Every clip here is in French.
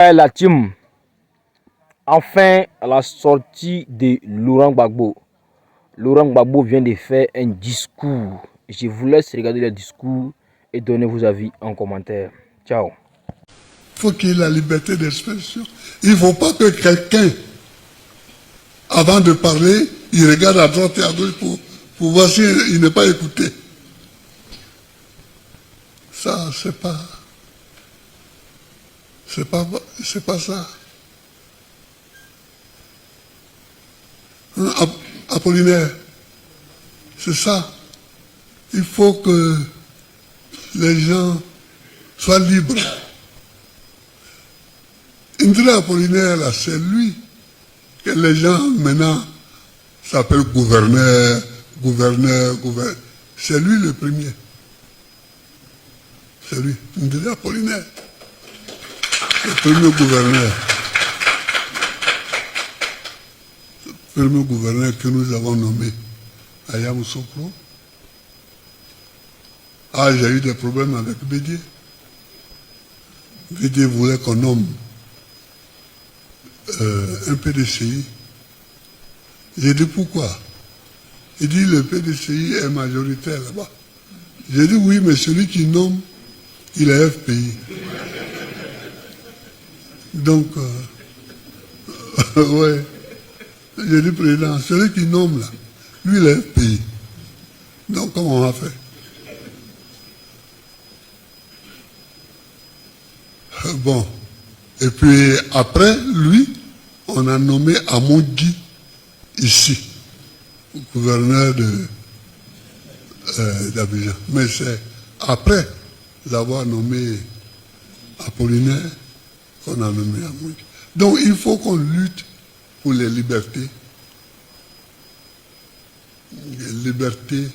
La team, enfin à la sortie de Laurent Gbagbo vient de faire un discours. Je vous laisse regarder le discours et donner vos avis en commentaire. Ciao. Il faut qu'il y ait la liberté d'expression. Il ne faut pas que quelqu'un, avant de parler, il regarde à droite et à gauche pour voir s'il n'est pas écouté. Ça, c'est pas ça. Apollinaire, c'est ça. Il faut que les gens soient libres. Indra Apollinaire, là, c'est lui que les gens maintenant s'appellent gouverneur. C'est lui le premier. C'est lui, Indra Apollinaire. Le premier gouverneur. Le premier gouverneur que nous avons nommé à Yamoussoukro. Ah, j'ai eu des problèmes avec Bédier. Bédier voulait qu'on nomme un PDCI. J'ai dit pourquoi? Il dit le PDCI est majoritaire là-bas. J'ai dit oui, mais celui qui nomme, il est FPI. Donc, ouais. J'ai dit président, celui qui nomme là, lui il est FPI. Donc comment on a fait? Bon. Et puis après, lui, on a nommé Amondi ici, gouverneur d'Abidjan. Mais c'est après l'avoir nommé Apollinaire qu'on a nommé Amondi. Donc il faut qu'on lutte pour les libertés. Les libertés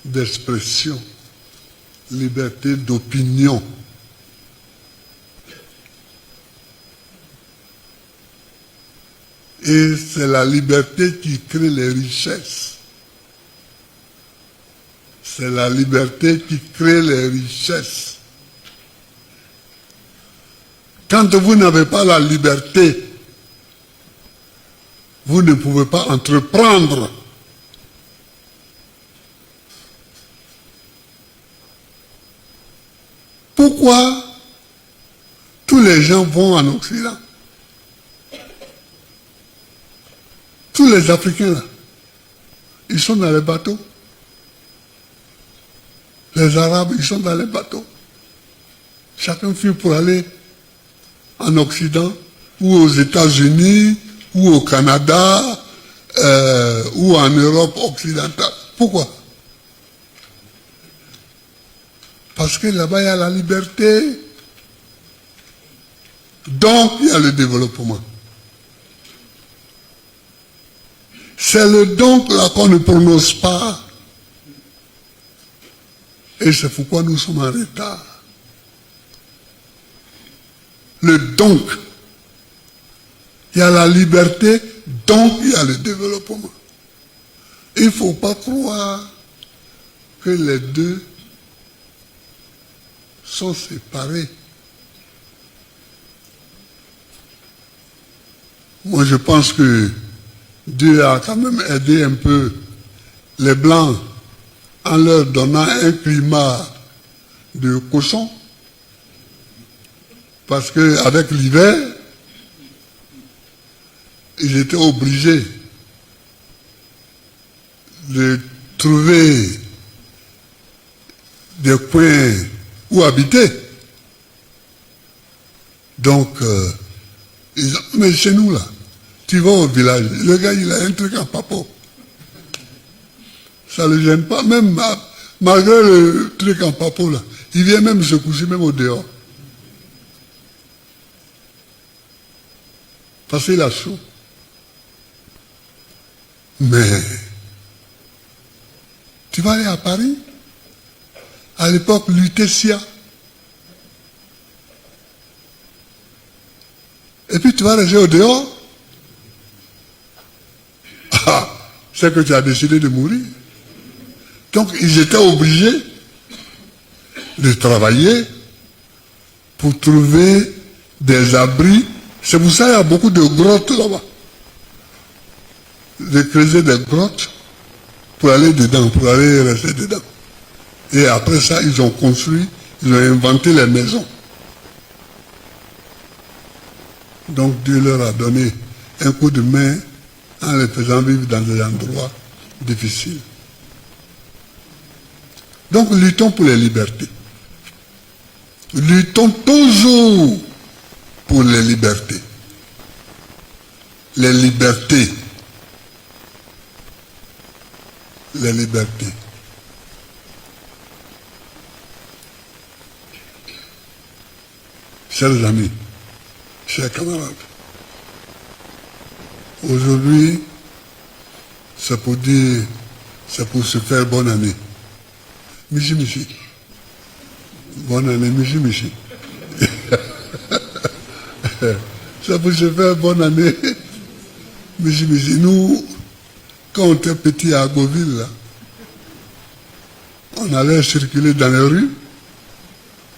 d'expression, liberté d'opinion. Et c'est la liberté qui crée les richesses. C'est la liberté qui crée les richesses. Quand vous n'avez pas la liberté, vous ne pouvez pas entreprendre. Pourquoi tous les gens vont en Occident? Tous les Africains là, ils sont dans les bateaux. Les Arabes, ils sont dans les bateaux. Chacun fuit pour aller en Occident, ou aux États-Unis, ou au Canada, ou en Europe occidentale. Pourquoi? Parce que là-bas, il y a la liberté. Donc, il y a le développement. C'est le donc là qu'on ne prononce pas. Et c'est pourquoi nous sommes en retard. Le donc. Il y a la liberté, donc il y a le développement. Il ne faut pas croire que les deux sont séparés. Moi, je pense que Dieu a quand même aidé un peu les Blancs en leur donnant un climat de cochon. Parce qu'avec l'hiver, ils étaient obligés de trouver des coins où habiter. Donc, mais chez nous là, tu vas au village, le gars il a un truc en papo. Ça ne le gêne pas, même malgré le truc en papo là, il vient même se coucher même au dehors. Parce qu'il a chaud. Mais, tu vas aller à Paris, à l'époque, Lutetia. Et puis tu vas rester au dehors. Ah, c'est que tu as décidé de mourir. Donc ils étaient obligés de travailler pour trouver des abris. C'est pour ça qu'il y a beaucoup de grottes là-bas. De creuser des grottes pour aller dedans, pour aller rester dedans. Et après ça, ils ont construit, ils ont inventé les maisons. Donc Dieu leur a donné un coup de main en les faisant vivre dans des endroits difficiles. Donc luttons pour les libertés. Luttons toujours pour les libertés. Les libertés. Les libertés. Chers amis, chers camarades, aujourd'hui, c'est pour dire, c'est pour se faire bonne année. Michi Michi. Bonne année, Michi Michi. C'est pour se faire bonne année. Michi Michi. Nous, quand on était petit à Agoville, là, on allait circuler dans les rues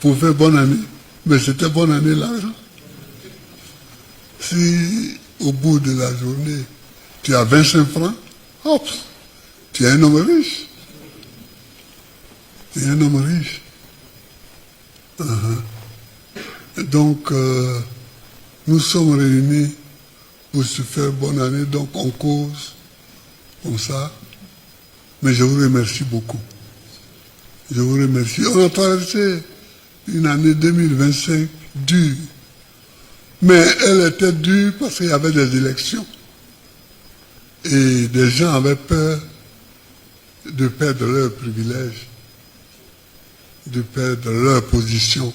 pour faire bonne année. Mais c'était bonne année l'argent. Si au bout de la journée, tu as 25 francs, hop, tu es un homme riche. Tu es un homme riche. Donc, nous sommes réunis pour se faire bonne année, donc on cause comme ça. Mais je vous remercie beaucoup. Je vous remercie. On a traversé une année 2025 dure. Mais elle était dure parce qu'il y avait des élections. Et des gens avaient peur de perdre leurs privilèges, de perdre leur position.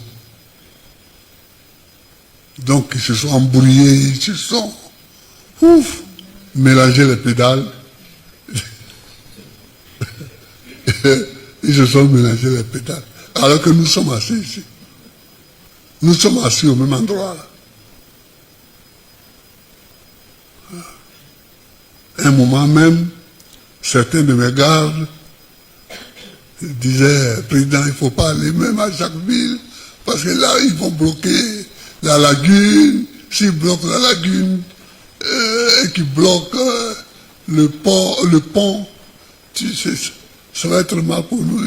Donc ils se sont embrouillés, ils se sont mélangé les pédales. Ils se sont mélangés les pédales. Alors que nous sommes assis ici. Nous sommes assis au même endroit. Là. Un moment même, certains de mes gardes disaient, Président, il ne faut pas aller même à chaque ville, parce que là, ils vont bloquer la lagune. S'ils bloquent la lagune et qu'ils bloquent le pont, tu sais, ça va être mal pour nous.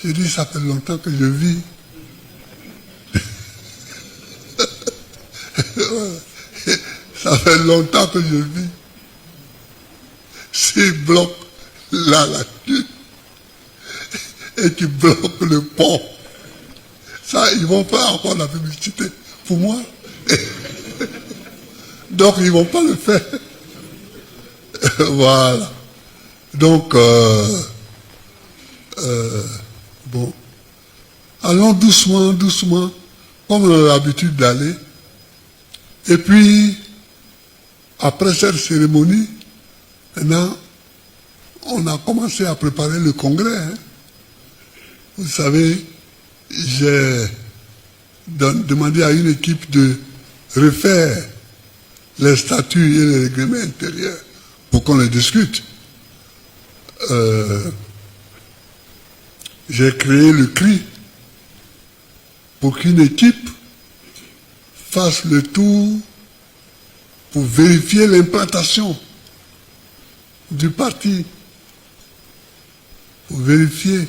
J'ai dit, ça fait longtemps que je vis. Ça fait longtemps que je vis. S'ils bloquent la lagune et qu'ils bloquent le pont, ça, ils vont faire encore la publicité pour moi. Donc, ils ne vont pas le faire. Voilà. Donc, bon. Allons doucement, doucement, comme on a l'habitude d'aller. Et puis, après cette cérémonie, maintenant, on a commencé à préparer le congrès. Hein. Vous savez, j'ai demandé à une équipe de refaire les statuts et les règlements intérieurs pour qu'on les discute. J'ai créé le CRI pour qu'une équipe fasse le tour pour vérifier l'implantation du parti, pour vérifier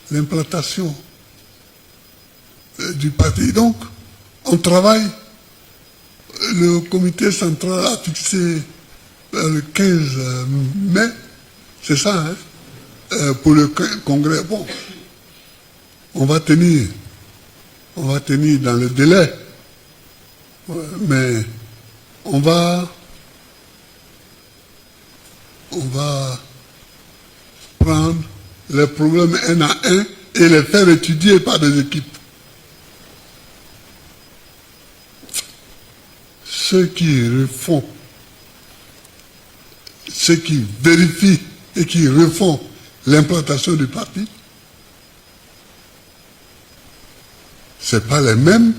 l'implantation du parti. Donc, on travaille. Le comité central a fixé le 15 mai, c'est ça, hein, pour le congrès. Bon, on va tenir dans le délai, mais on va prendre les problèmes un à un et les faire étudier par des équipes. Ceux qui refont, ceux qui vérifient et qui refont l'implantation du parti, ce n'est pas les mêmes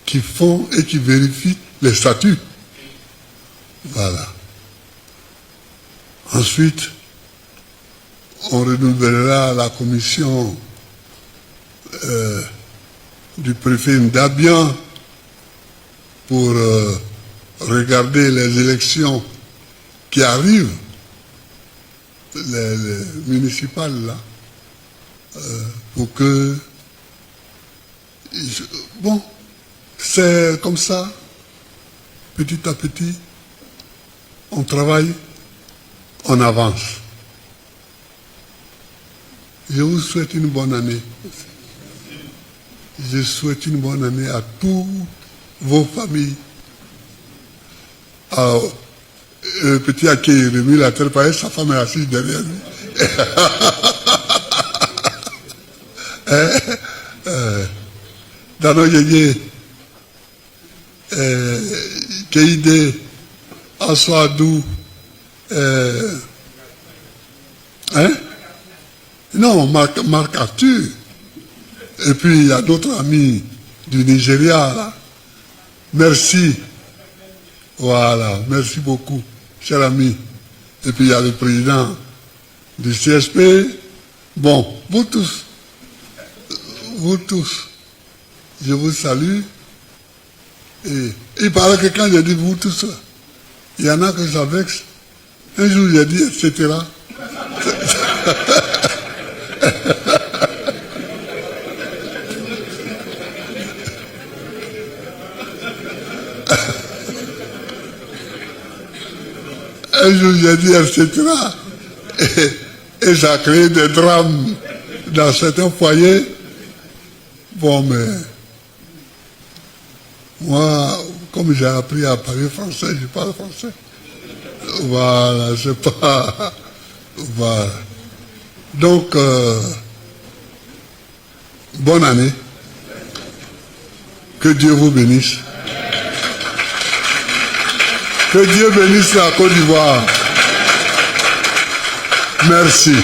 qui font et qui vérifient les statuts. Voilà. Ensuite, on renouvellera la commission du préfet Ndabian pour regarder les élections qui arrivent, les municipales là, pour que... Bon, c'est comme ça, petit à petit, on travaille, on avance. Je vous souhaite une bonne année. Je souhaite une bonne année à toutes vos familles. Alors, le petit à qui il remet la terre par sa femme est assise derrière lui. Dans nos yéyés, Keïdé, Aswadou, non, Marc Arthur. Et puis il y a d'autres amis du Nigeria, là. Merci. Voilà, merci beaucoup, cher ami. Et puis il y a le président du CSP. Bon, vous tous, je vous salue. Et il paraît que quand j'ai dit vous tous, il y en a que ça vexe. Un jour j'ai dit, etc. Un jour j'ai dit, etc. Et ça a créé des drames dans certains foyers. Bon, mais moi, comme j'ai appris à parler français, je parle français. Voilà, c'est pas... Voilà. Donc, bonne année. Que Dieu vous bénisse. Que Dieu bénisse la Côte d'Ivoire. Merci.